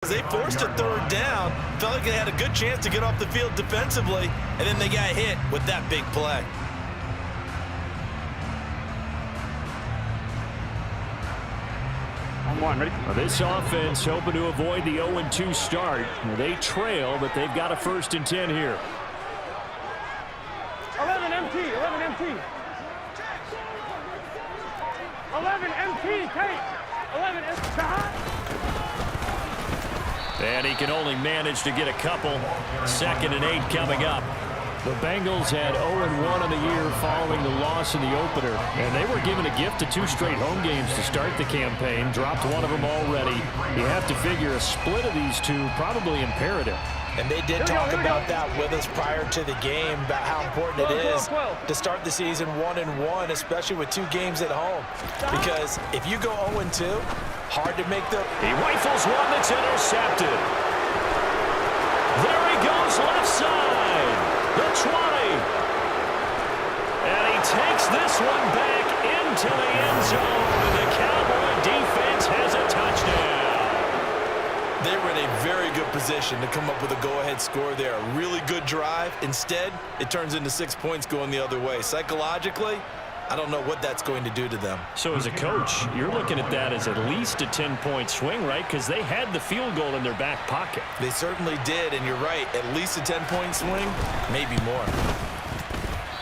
They forced a third down, felt like they had a good chance to get off the field defensively, and then they got hit with that big play. This offense hoping to avoid the 0-2 start. They trail, but they've got a 1st and 10 here. 11 MT, 11 MT. 11 MT, Kate. 11 MT. And he can only manage to get a couple. 2nd and 8 coming up. The Bengals had 0-1 on the year following the loss in the opener. And they were given a gift of 2 straight home games to start the campaign. Dropped one of them already. You have to figure a split of these two probably imperative. And they did talk about that with us prior to the game, about how important it is to start the season 1-1, especially with 2 games at home. Because if you go 0-2, hard to make the... He rifles one that's intercepted. There he goes left side. The 20. And he takes this one back into the end zone. And the Cowboy defense has a touchdown. They were in a very good position to come up with a go-ahead score there. A really good drive. Instead, it turns into 6 points going the other way. Psychologically, I don't know what that's going to do to them. So as a coach, you're looking at that as at least a 10-point swing, right? Because they had the field goal in their back pocket. They certainly did, and you're right. At least a 10-point swing, maybe more.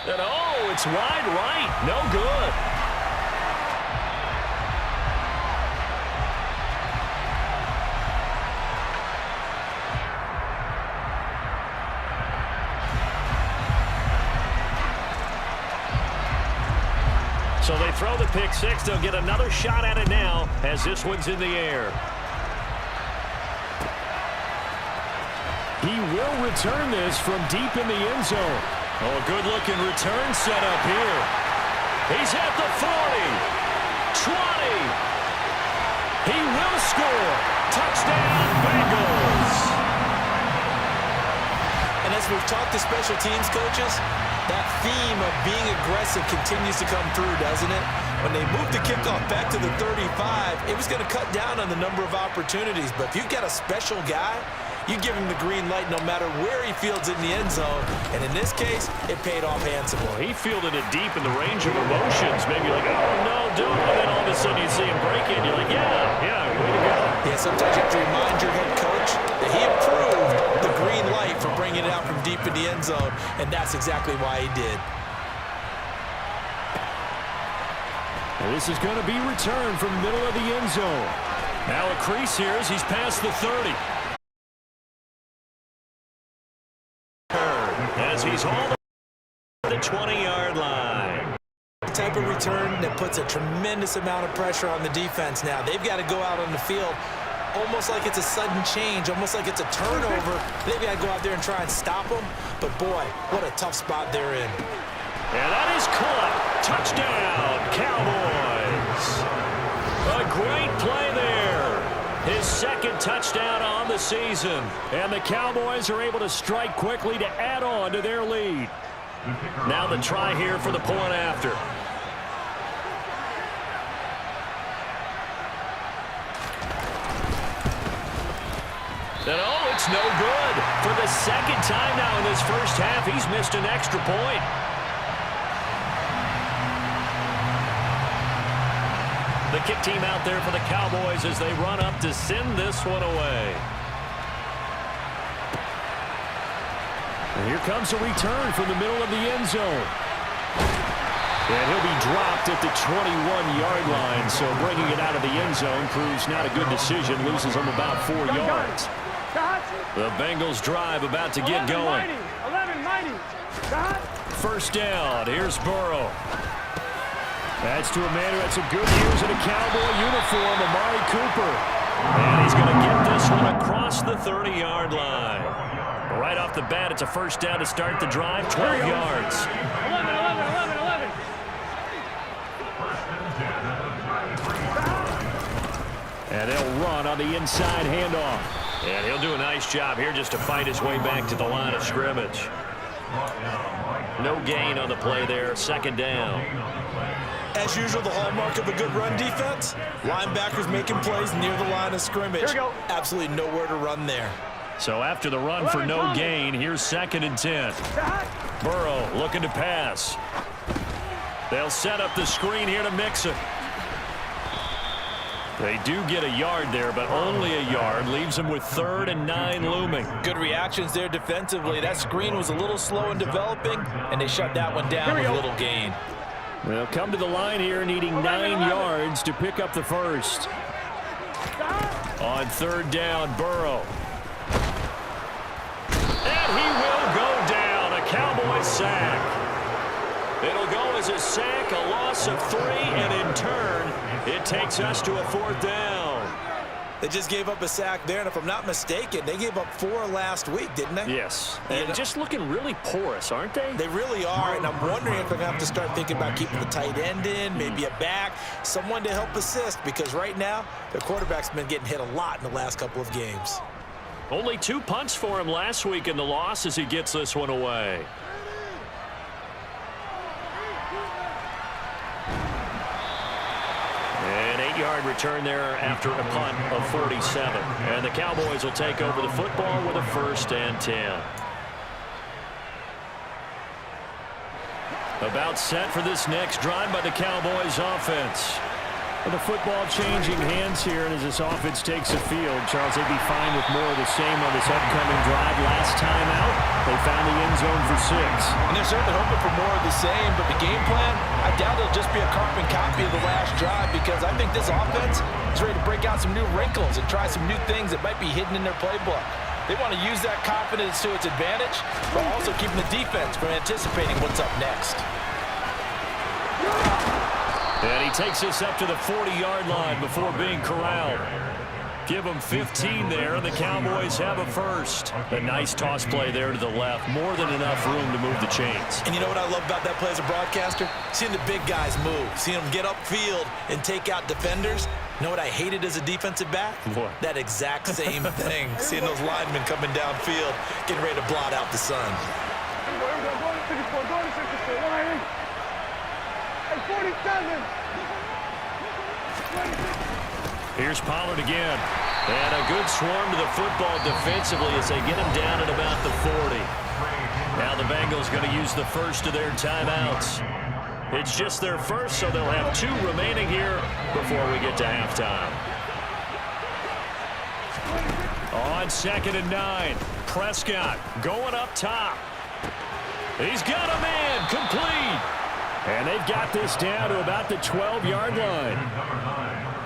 And oh, it's wide right. No good. So they throw the pick six. They'll get another shot at it now as this one's in the air. He will return this from deep in the end zone. Oh, a good-looking return set up here. He's at the 40. 20. He will score. Touchdown, Bengals. And as we've talked to special teams coaches, that theme of being aggressive continues to come through, doesn't it? When they moved the kickoff back to the 35, it was going to cut down on the number of opportunities. But if you've got a special guy, you give him the green light no matter where he fields in the end zone. And in this case, it paid off handsomely. Well, he fielded it deep in the range of emotions. Maybe like, oh, no, don't. And then all of a sudden you see him break in. You're like, yeah, way to go. Yeah, sometimes you have to remind your head coach that he approved the green light for bringing it out from deep in the end zone. And that's exactly why he did. Well, this is going to be returned from the middle of the end zone. Now a crease here as he's past the 30. As he's hauled the 20-yard line. The type of return that puts a tremendous amount of pressure on the defense now. They've got to go out on the field almost like it's a sudden change, almost like it's a turnover. They've got to go out there and try and stop them. But, boy, what a tough spot they're in. And that is caught. Touchdown, Cowboys. A great play there. His 2nd touchdown on the season. And the Cowboys are able to strike quickly to add on to their lead. Now the try here for the point after. And oh, it's no good. For the 2nd time now in this first half, he's missed an extra point. The kick team out there for the Cowboys as they run up to send this one away. And here comes a return from the middle of the end zone. And he'll be dropped at the 21-yard line, so bringing it out of the end zone proves not a good decision. Loses him about 4 yards. The Bengals drive about to get going. 11-90. 1st down. Here's Burrow. That's to a man who had some good years in a Cowboy uniform, Amari Cooper. And he's going to get this one across the 30-yard line. Right off the bat, it's a 1st down to start the drive, 12 yards. 11. And they'll run on the inside handoff. And he'll do a nice job here just to fight his way back to the line of scrimmage. No gain on the play there, 2nd down. As usual, the hallmark of a good run defense, linebackers making plays near the line of scrimmage. Here we go. Absolutely nowhere to run there. So after the run for no gain, here's 2nd and 10. Burrow looking to pass. They'll set up the screen here to mix it. They do get a yard there, but only a yard. Leaves them with 3rd and 9 looming. Good reactions there defensively. That screen was a little slow in developing, and they shut that one down with a little gain. They'll come to the line here needing 9 yards to pick up the first. On 3rd down, Burrow. And he will go down. A Cowboys sack. It'll go as a sack, a loss of 3, and in turn, it takes us to a 4th down. They just gave up a sack there, and if I'm not mistaken, they gave up 4 last week, didn't they? Yes. And just looking really porous, aren't they? They really are, and I'm wondering if they're going to have to start thinking about keeping the tight end in, maybe a back, someone to help assist, because right now, their quarterback's been getting hit a lot in the last couple of games. Only 2 punts for him last week in the loss as he gets this one away. An 8-yard return there after a punt of 47. And the Cowboys will take over the football with a 1st and 10. About set for this next drive by the Cowboys offense. With the football changing hands here, and as this offense takes the field, Charles, they'd be fine with more of the same on this upcoming drive. Last time out, they found the end zone for 6. And they're certainly hoping for more of the same, but the game plan, I doubt it'll just be a carbon copy of the last drive, because I think this offense is ready to break out some new wrinkles and try some new things that might be hidden in their playbook. They want to use that confidence to its advantage, but also keeping the defense from anticipating what's up next. And he takes us up to the 40-yard line before being corralled. Give them 15 there, and the Cowboys have a first. A nice toss play there to the left. More than enough room to move the chains. And you know what I love about that play as a broadcaster? Seeing the big guys move. Seeing them get upfield and take out defenders. You know what I hated as a defensive back? What? That exact same thing. Seeing those linemen coming downfield, getting ready to blot out the sun. Here's Pollard again. And a good swarm to the football defensively as they get him down at about the 40. Now the Bengals going to use the first of their timeouts. It's just their first, so they'll have 2 remaining here before we get to halftime. On 2nd and 9, Prescott going up top. He's got a man complete. And they've got this down to about the 12-yard line.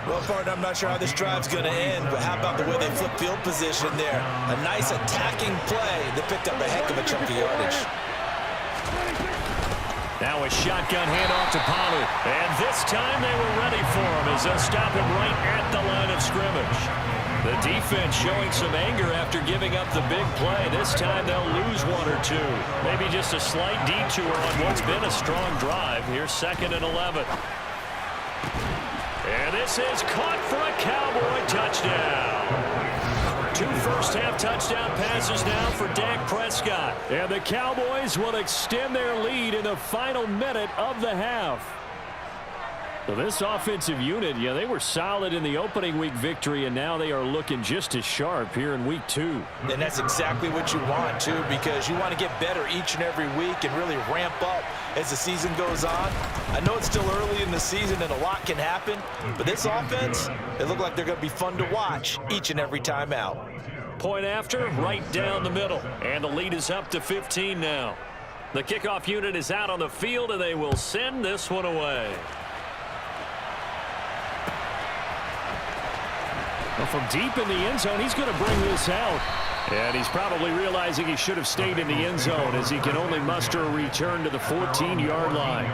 Well, partner, I'm not sure how this drive's going to end, but how about the way they flip field position there? A nice attacking play that picked up a heck of a chunk of yardage. Now a shotgun handoff to Pollard. And this time they were ready for him as they'll stop him right at the line of scrimmage. The defense showing some anger after giving up the big play. This time they'll lose 1 or 2. Maybe just a slight detour on what's been a strong drive. Here's 2nd and 11. And this is caught for a Cowboy touchdown. 2 first-half touchdown passes now for Dak Prescott. And the Cowboys will extend their lead in the final minute of the half. So this offensive unit, yeah, they were solid in the opening week victory, and now they are looking just as sharp here in week 2. And that's exactly what you want, too, because you want to get better each and every week and really ramp up as the season goes on. I know it's still early in the season and a lot can happen, but this offense, they look like they're going to be fun to watch each and every time out. Point after, right down the middle. And the lead is up to 15 now. The kickoff unit is out on the field, and they will send this one away. Well, from deep in the end zone, he's going to bring this out. And he's probably realizing he should have stayed in the end zone as he can only muster a return to the 14-yard line.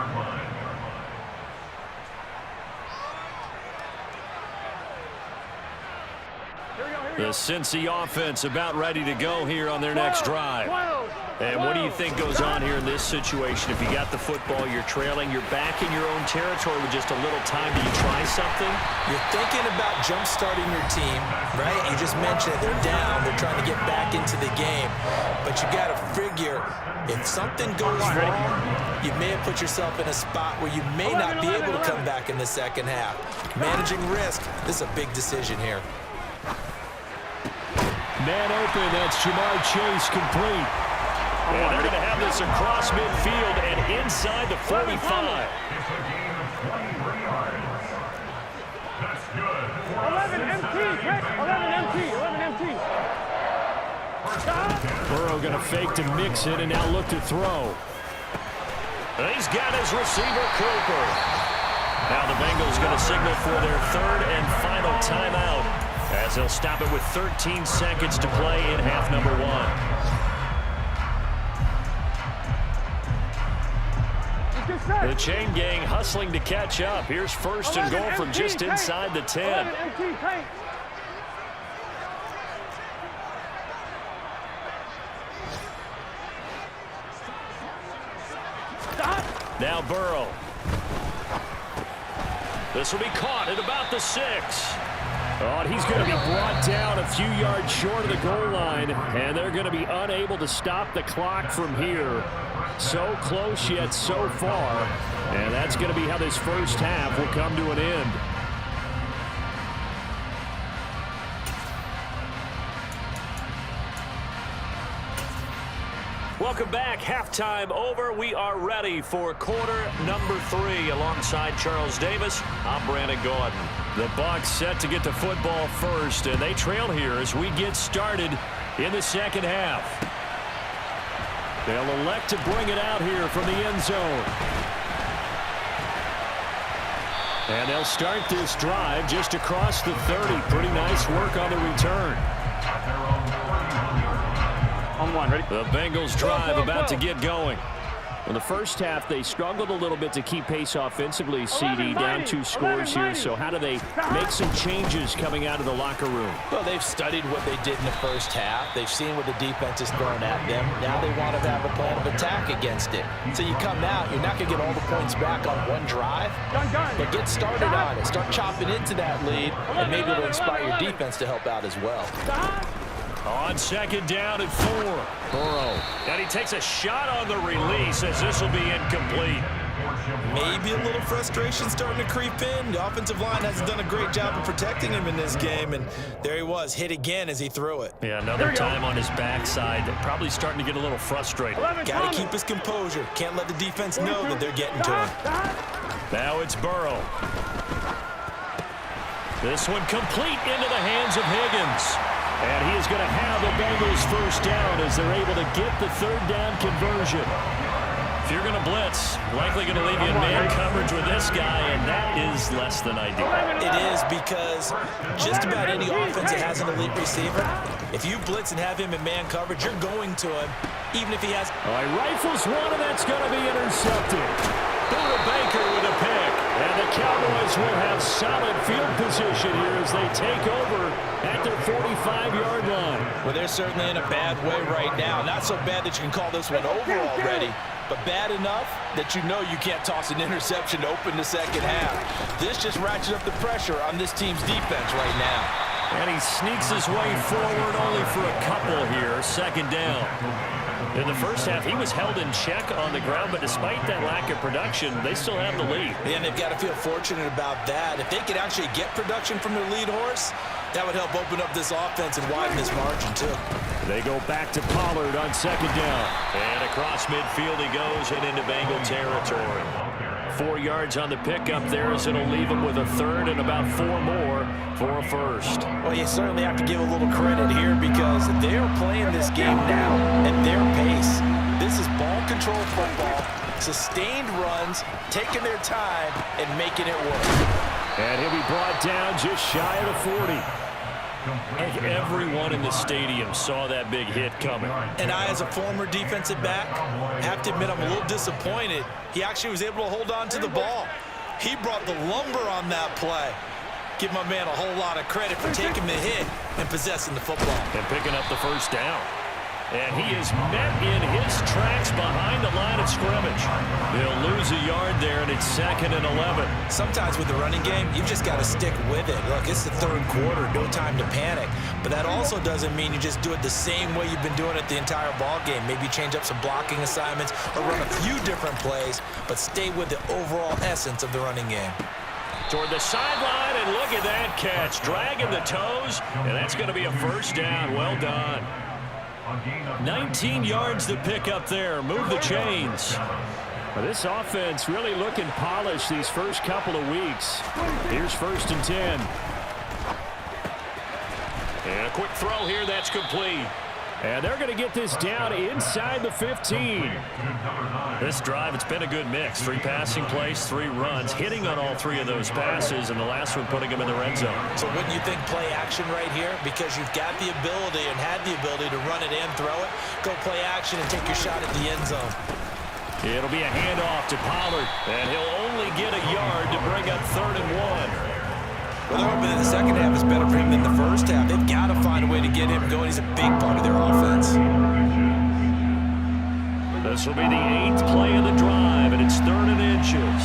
Here we go, here we The Cincy offense about ready to go here on their next drive. And what do you think goes on here in this situation? If you got the football, you're trailing, you're back in your own territory with just a little time. Do you try something? You're thinking about jump-starting your team, right? You just mentioned it. They're down. They're trying to get back into the game. But you got to figure, if something goes wrong, you may have put yourself in a spot where you may not be able to come back in the second half. Managing risk, this is a big decision here. Man open, that's Jamar Chase complete. And they're going to have this across midfield and inside the 45. 11 MT, 11 MT, 11 MT. Burrow going to fake to mix it and now look to throw. He's got his receiver, Cooper. Now the Bengals going to signal for their third and final timeout, as they'll stop it with 13 seconds to play in half number 1. The chain gang hustling to catch up. Here's first and goal from just inside the 10. Now Burrow. This will be caught at about the 6. Oh, and he's going to be brought down a few yards short of the goal line, and they're going to be unable to stop the clock from here. So close yet so far, and that's going to be how this first half will come to an end. Welcome back. Halftime over. We are ready for quarter number 3. Alongside Charles Davis, I'm Brandon Gordon. The Bucs set to get the football first, and they trail here as we get started in the second half. They'll elect to bring it out here from the end zone. And they'll start this drive just across the 30. Pretty nice work on the return. On one, ready? The Bengals drive about to get going. In the first half, they struggled a little bit to keep pace offensively, CD, down 2 scores here. So how do they make some changes coming out of the locker room? Well, they've studied what they did in the first half. They've seen what the defense is throwing at them. Now they want to have a plan of attack against it. So you come out, you're not going to get all the points back on one drive, but get started on it. Start chopping into that lead, and maybe it'll inspire your defense to help out as well. On second down and 4. Burrow. And he takes a shot on the release as this will be incomplete. Maybe a little frustration starting to creep in. The offensive line hasn't done a great job of protecting him in this game, and there he was, hit again as he threw it. Yeah, another time on his backside. Probably starting to get a little frustrated. Got to keep his composure. Can't let the defense know that they're getting to him. Now it's Burrow. This one complete into the hands of Higgins. And he is going to have the Bengals first down as they're able to get the third down conversion. If you're going to blitz, likely going to leave you in man coverage with this guy, and that is less than ideal. It is, because just about any offense that has an elite receiver, if you blitz and have him in man coverage, you're going to him, even if he has... All right, rifles one, and that's going to be intercepted. Buda Baker with a pick. And the Cowboys will have solid field position here as they take over at their 45-yard line. Well, they're certainly in a bad way right now. Not so bad that you can call this one over already, but bad enough that you know you can't toss an interception to open the second half. This just ratchets up the pressure on this team's defense right now. And he sneaks his way forward only for a couple here. Second down. In the first half, he was held in check on the ground, but despite that lack of production, they still have the lead. And they've got to feel fortunate about that. If they could actually get production from their lead horse, that would help open up this offense and widen this margin, too. They go back to Pollard on second down. And across midfield he goes and into Bengal territory. 4 yards on the pickup there, as it'll leave him with a third and about 4 more for a first. Well, you certainly have to give a little credit here, because they're playing this game now at their pace. This is ball control football, sustained runs, taking their time and making it work. And he'll be brought down just shy of the 40. I think everyone in the stadium saw that big hit coming. And I, as a former defensive back, have to admit I'm a little disappointed. He actually was able to hold on to the ball. He brought the lumber on that play. Give my man a whole lot of credit for taking the hit and possessing the football. And picking up the first down. And he is met in his tracks behind the line of scrimmage. He'll lose a yard there, and it's 2nd and 11. Sometimes with the running game, you've just got to stick with it. Look, it's the third quarter, no time to panic. But that also doesn't mean you just do it the same way you've been doing it the entire ball game. Maybe change up some blocking assignments or run a few different plays, but stay with the overall essence of the running game. Toward the sideline, and look at that catch. Dragging the toes, and that's going to be a first down. Well done. 19 yards to pick up there. Move the chains. Well, this offense really looking polished these first couple of weeks. Here's 1st and 10. And a quick throw here. That's complete. And they're going to get this down inside the 15. This drive, it's been a good mix. 3 passing plays, 3 runs, hitting on all 3 of those passes, and the last one putting them in the red zone. So wouldn't you think play action right here? Because you've got the ability and had the ability to run it and throw it. Go play action and take your shot at the end zone. It'll be a handoff to Pollard, and he'll only get a yard to bring up 3rd and 1. Well, they're hoping that the second half is better for him than the first half. They've got to find a way to get him going. He's a big part of their offense. This will be the 8th play of the drive, and it's 3rd and inches.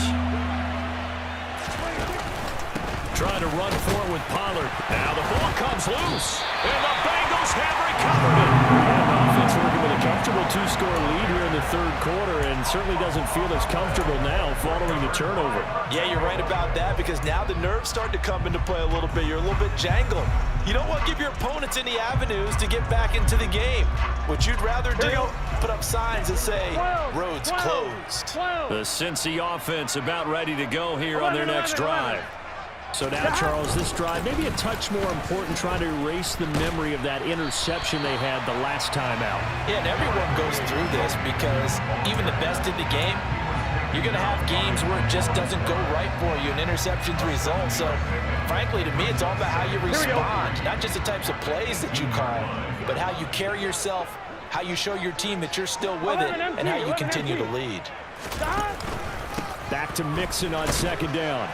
Trying to run for it with Pollard. Now the ball comes loose, and the Bengals have recovered it. And the offense working with a comfortable 2-score lead here in the 3rd quarter, and certainly doesn't feel as comfortable now following the turnover. Yeah, you're right about that, because now the nerves start to come into play a little bit. You're a little bit jangled. You don't want to give your opponents any avenues to get back into the game. What you'd rather do, put up signs that say, roads closed. The Cincy offense about ready to go here on their next drive. So now, Charles, this drive may be a touch more important, trying to erase the memory of that interception they had the last time out. Yeah, and everyone goes through this, because even the best in the game, you're going to have games where it just doesn't go right for you, and interceptions result. So, frankly, to me, it's all about how you respond, not just the types of plays that you call, but how you carry yourself, how you show your team that you're still with it, and how you continue to lead. Back to Mixon on 2nd down.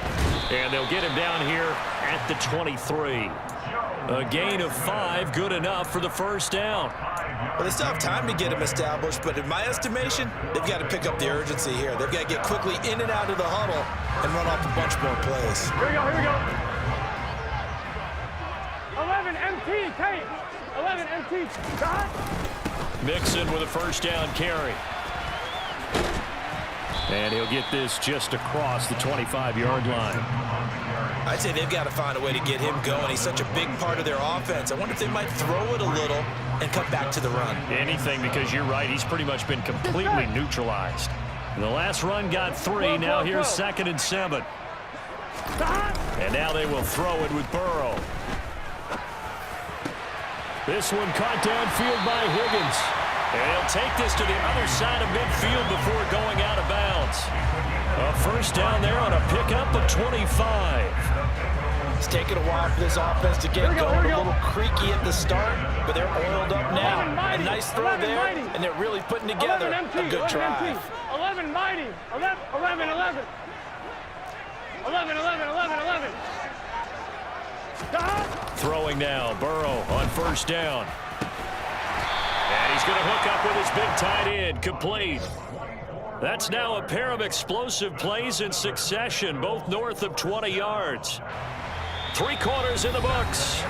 And they'll get him down here at the 23. A gain of 5, good enough for the first down. Well, they still have time to get him established, but in my estimation, they've got to pick up the urgency here. They've got to get quickly in and out of the huddle and run off a bunch more plays. Here we go, here we go. 11 MT, Kate. 11 MT. Stop. Mixon with a first down carry. And he'll get this just across the 25-yard line. I'd say they've got to find a way to get him going. He's such a big part of their offense. I wonder if they might throw it a little and cut back to the run. Anything, because you're right. He's pretty much been completely neutralized. And the last run got 3. Now here's 2nd and 7. And now they will throw it with Burrow. This one caught downfield by Higgins. And he'll take this to the other side of midfield before going out of bounds. A first down there on a pickup of 25. It's taken a while for this offense to get going. A little creaky at the start, but they're oiled up now. A nice throw there, and they're really putting together a good drive. 11 mighty. 11, 11, 11. 11, 11, 11, 11. Stop. Throwing now, Burrow on first down. And he's going to hook up with his big tight end, complete. That's now a pair of explosive plays in succession, both north of 20 yards. 3 quarters in the books.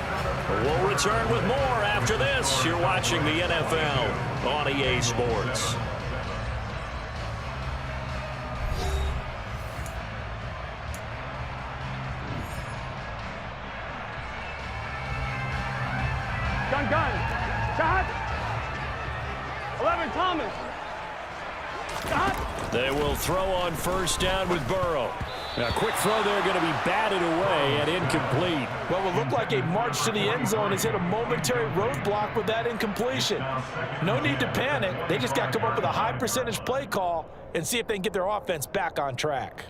We'll return with more after this. You're watching the NFL on EA Sports. Gun. Shot. 11 Thomas. Shot. They will throw on first down with Burrow. Now, quick throw there, going to be batted away and incomplete. Well, it looked like a march to the end zone has hit a momentary roadblock with that incompletion. No need to panic. They just got to come up with a high percentage play call and see if they can get their offense back on track.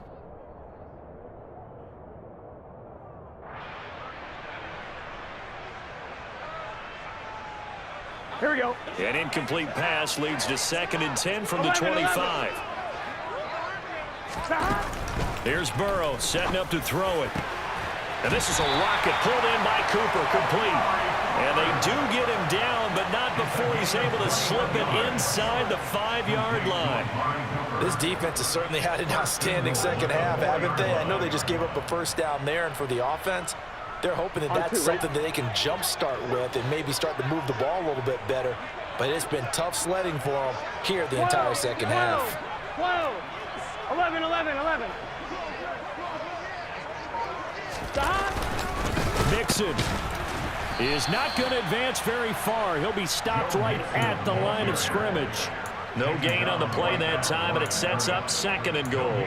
Here we go. An incomplete pass leads to 2nd and 10 from the 25. Stop. Here's Burrow setting up to throw it. And this is a rocket pulled in by Cooper, complete. And they do get him down, but not before he's able to slip it inside the 5-yard line. This defense has certainly had an outstanding second half, haven't they? I know they just gave up a first down there, and for the offense, they're hoping that that's something that they can jumpstart with and maybe start to move the ball a little bit better. But it's been tough sledding for them here the entire second half. 12, 11, 11, 11. Stop. Mixon is not going to advance very far. He'll be stopped right at the line of scrimmage. No gain on the play that time, and it sets up 2nd and goal.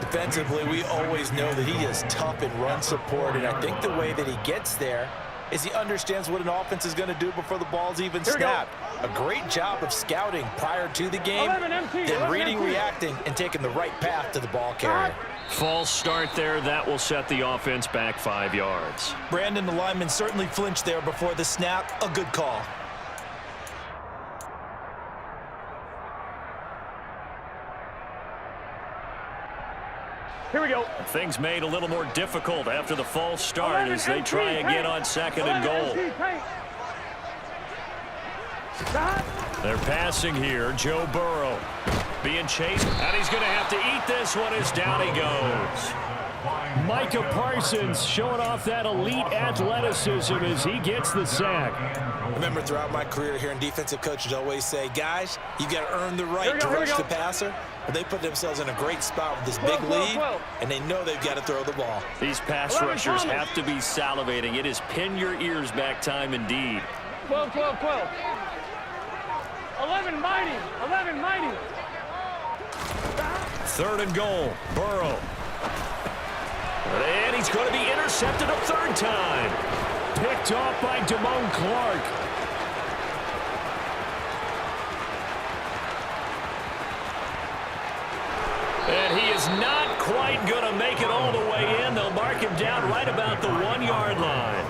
Defensively, we always know that he is tough in run support, and I think the way that he gets there is he understands what an offense is going to do before the ball's even snapped. A great job of scouting prior to the game, then reading, reacting, and taking the right path to the ball carrier. False start there. That will set the offense back 5 yards. Brandon, the lineman certainly flinched there before the snap. A good call. Here we go. Things made a little more difficult after the false start as they try again on 2nd and goal. They're passing here. Joe Burrow being chased, and he's going to have to eat this one as down he goes. Micah Parsons showing off that elite athleticism as he gets the sack. Remember, throughout my career here in defensive coaches always say, guys, you got to earn the right to rush the passer. But they put themselves in a great spot with this big lead, and they know they've got to throw the ball. These pass rushers have to be salivating. It is pin your ears back time indeed. 12, 12, 12. 11 mighty. 11 mighty. 3rd and goal. Burrow. And he's going to be intercepted a 3rd time. Picked off by Damone Clark. And he is not quite going to make it all the way in. They'll mark him down right about the 1-yard line.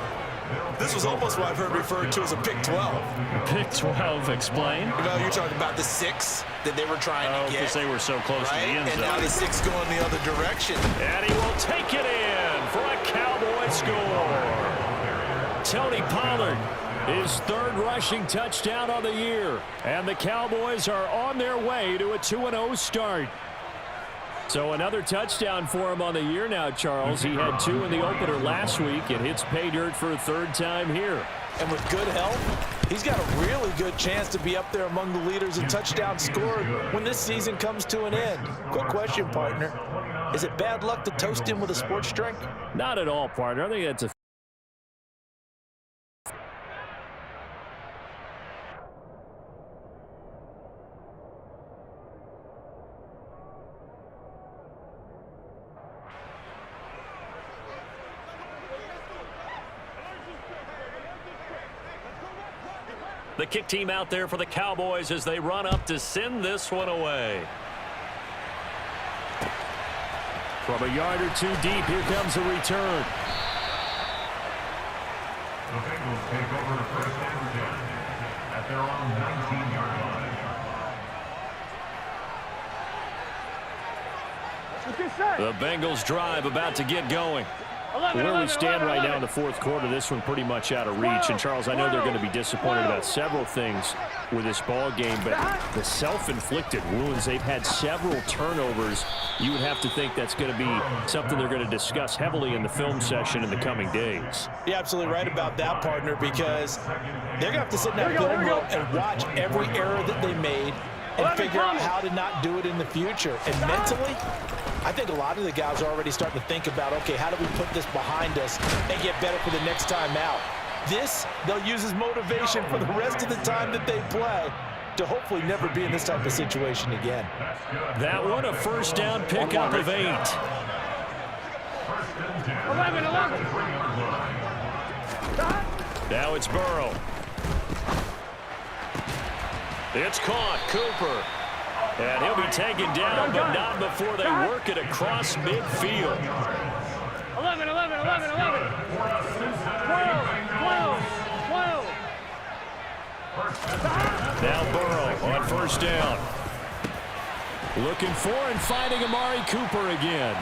This was almost what I've heard referred to as a pick 12. Pick 12, explain. You know, you're talking about the 6 that they were trying to get. Because they were so close to the end zone. And now the 6 going the other direction. And he will take it in for a Cowboy score. Tony Pollard, his 3rd rushing touchdown on the year. And the Cowboys are on their way to a 2-0 start. So another touchdown for him on the year now, Charles. He had 2 in the opener last week and hits pay dirt for a 3rd time here. And with good health, he's got a really good chance to be up there among the leaders in touchdowns scored when this season comes to an end. Quick question, partner. Is it bad luck to toast him with a sports drink? Not at all, partner. I think that's a the kick team out there for the Cowboys as they run up to send this one away. From a yard or 2 deep, here comes a return. The Bengals take over the 1st and 10 at their own 19-yard line. The Bengals drive about to get going. Where we stand right now in the 4th quarter, this one pretty much out of reach. And, Charles, I know they're going to be disappointed about several things with this ball game, but the self-inflicted wounds, they've had several turnovers. You would have to think that's going to be something they're going to discuss heavily in the film session in the coming days. You're absolutely right about that, partner, because they're going to have to sit in that film room and watch every error that they made and figure out how to not do it in the future. And mentally, I think a lot of the guys are already starting to think about, okay, how do we put this behind us and get better for the next time out? This, they'll use as motivation for the rest of the time that they play to hopefully never be in this type of situation again. That one, a 1st down pickup of 8. 11, 11. Now it's Burrow. It's caught. Cooper. And he'll be taken down, but not before they work it across midfield. 11, 11, 11, 11. 12, 12, 12. Now Burrow on 1st down. Looking for and finding Amari Cooper again.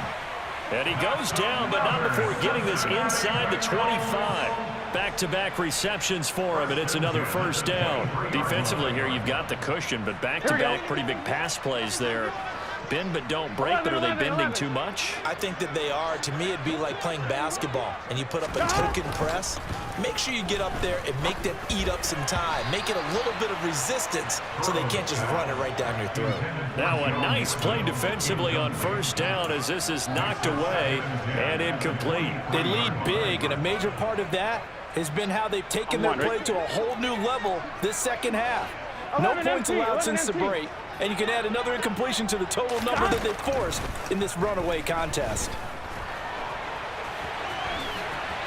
And he goes down, but not before getting this inside the 25. Back-to-back receptions for him, and it's another first down. Defensively here, you've got the cushion, but back-to-back pretty big pass plays there. Bend but don't break, but are they bending too much? I think that they are. To me, it'd be like playing basketball, and you put up a token press. Make sure you get up there and make them eat up some time. Make it a little bit of resistance so they can't just run it right down your throat. Now a nice play defensively on first down as this is knocked away and incomplete. They lead big, and a major part of that has been how they've taken their play to a whole new level this second half. No points allowed since the break, and you can add another incompletion to the total number that they forced in this runaway contest.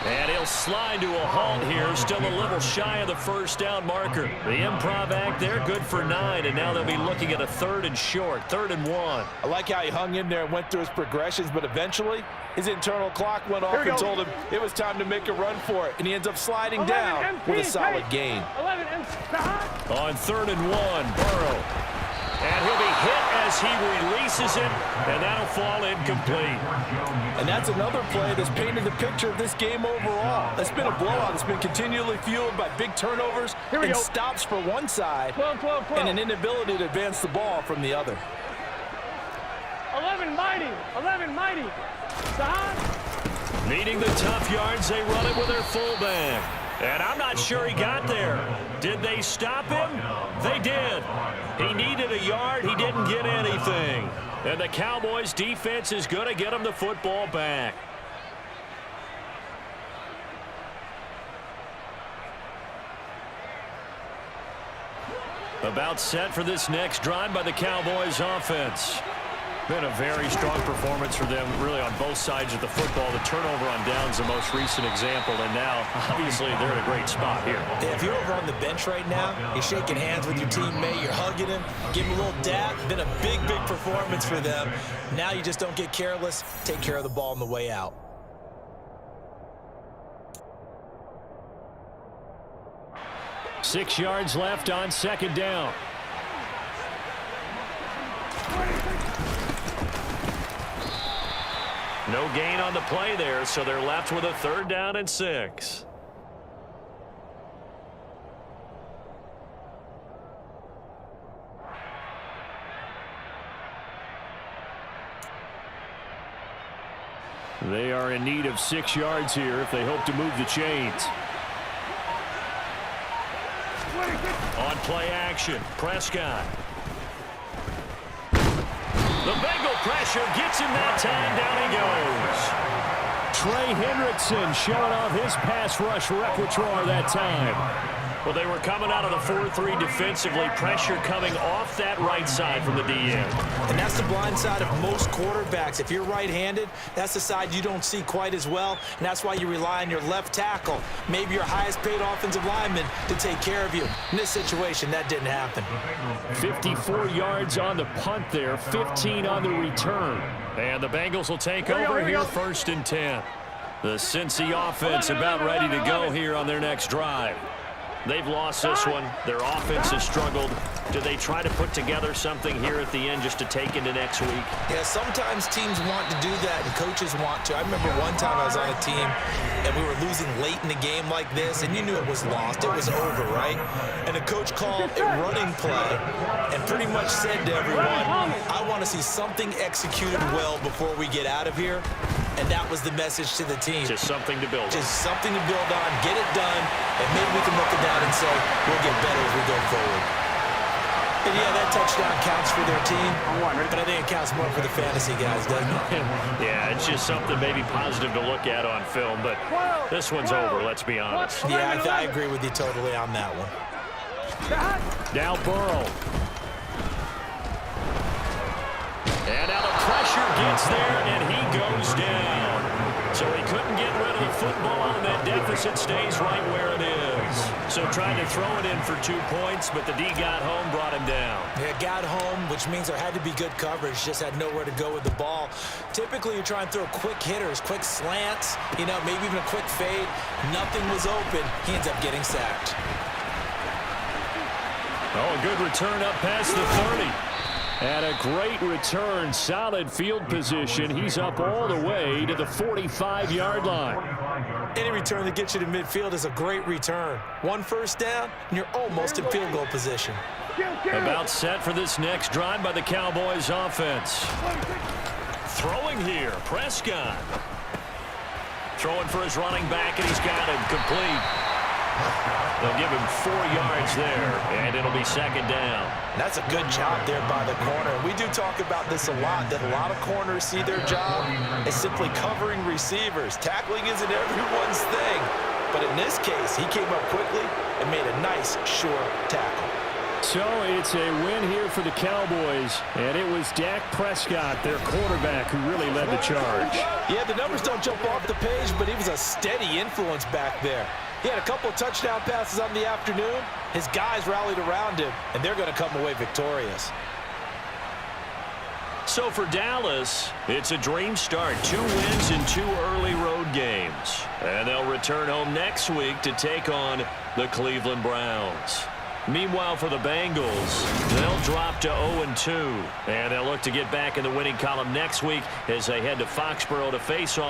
And he'll slide to a halt here, still a little shy of the first down marker. The improv act there, good for 9, and now they'll be looking at a 3rd and short, 3rd and 1. I like how he hung in there and went through his progressions, but eventually his internal clock went off and told him it was time to make a run for it, and he ends up sliding down with a solid gain. 11 and On 3rd and 1, Burrow. And he'll be hit as he releases it, and that'll fall incomplete. And that's another play that's painted the picture of this game overall. It's been a blowout. It's been continually fueled by big turnovers and stops for one side 12. and an inability to advance the ball from the other. 11 mighty. Needing the tough yards, they run it with their fullback. And I'm not sure he got there. Did they stop him? They did. He needed a yard. He didn't get anything. And the Cowboys defense is going to get him the football back. About set for this next drive by the Cowboys offense. Been a very strong performance for them, really, on both sides of the football. The turnover on downs, the most recent example, and now, obviously, they're in a great spot here. Yeah, if you're over on the bench right now, you're shaking hands with your teammate, you're hugging him, give him a little dap. Been a big performance for them. Now you just don't get careless. Take care of the ball on the way out. Six yards left on second down. No gain on the play there, so they're left with a 3rd down and 6. They are in need of 6 yards here if they hope to move the chains. On play action, Prescott. The Bengal pressure gets him that time. Down he goes. Trey Hendrickson showing off his pass rush repertoire that time. Well, they were coming out of the 4-3 defensively. Pressure coming off that right side from the DN. And that's the blind side of most quarterbacks. If you're right-handed, that's the side you don't see quite as well, and that's why you rely on your left tackle, maybe your highest-paid offensive lineman, to take care of you. In this situation, that didn't happen. 54 yards on the punt there, 15 on the return. And the Bengals will take over here, 1st and 10. The Cincy offense about ready to go here on their next drive. They've lost this one. Their offense has struggled. Do they try to put together something here at the end just to take into next week? Yeah, sometimes teams want to do that and coaches want to. I remember one time I was on a team and we were losing late in the game like this, and you knew it was lost. It was over, right? And the coach called a running play and pretty much said to everyone, I want to see something executed well before we get out of here. And that was the message to the team. Just something to build on. Just something to build on, get it done, and maybe we can look at that and say, we'll get better as we go forward. And yeah, that touchdown counts for their team, but I think it counts more for the fantasy guys, doesn't it? Yeah, it's just something maybe positive to look at on film, but this one's over, let's be honest. Yeah, I agree with you totally on that one. Now Burrow. And now the pressure gets there, and he goes down. So he couldn't get rid of the football, and that deficit stays right where it is. So trying to throw it in for 2 points, but the D got home, brought him down. Yeah, got home, which means there had to be good coverage. Just had nowhere to go with the ball. Typically, you're trying to throw quick hitters, quick slants, you know, maybe even a quick fade. Nothing was open. He ends up getting sacked. Oh, a good return up past the 30. And a great return, solid field position. He's up all the way to the 45-yard line. Any return that gets you to midfield is a great return. One first down, and you're almost in field goal position. About set for this next drive by the Cowboys offense. Throwing here, Prescott. Throwing for his running back, and he's got him complete. They'll give him 4 yards there, and it'll be second down. That's a good job there by the corner. We do talk about this a lot, that a lot of corners see their job as simply covering receivers. Tackling isn't everyone's thing. But in this case, he came up quickly and made a nice, sure tackle. So it's a win here for the Cowboys, and it was Dak Prescott, their quarterback, who really led the charge. Yeah, the numbers don't jump off the page, but he was a steady influence back there. He had a couple of touchdown passes on the afternoon. His guys rallied around him, and they're going to come away victorious. So for Dallas, it's a dream start. 2 wins in 2 early road games. And they'll return home next week to take on the Cleveland Browns. Meanwhile, for the Bengals, they'll drop to 0-2. And they'll look to get back in the winning column next week as they head to Foxborough to face off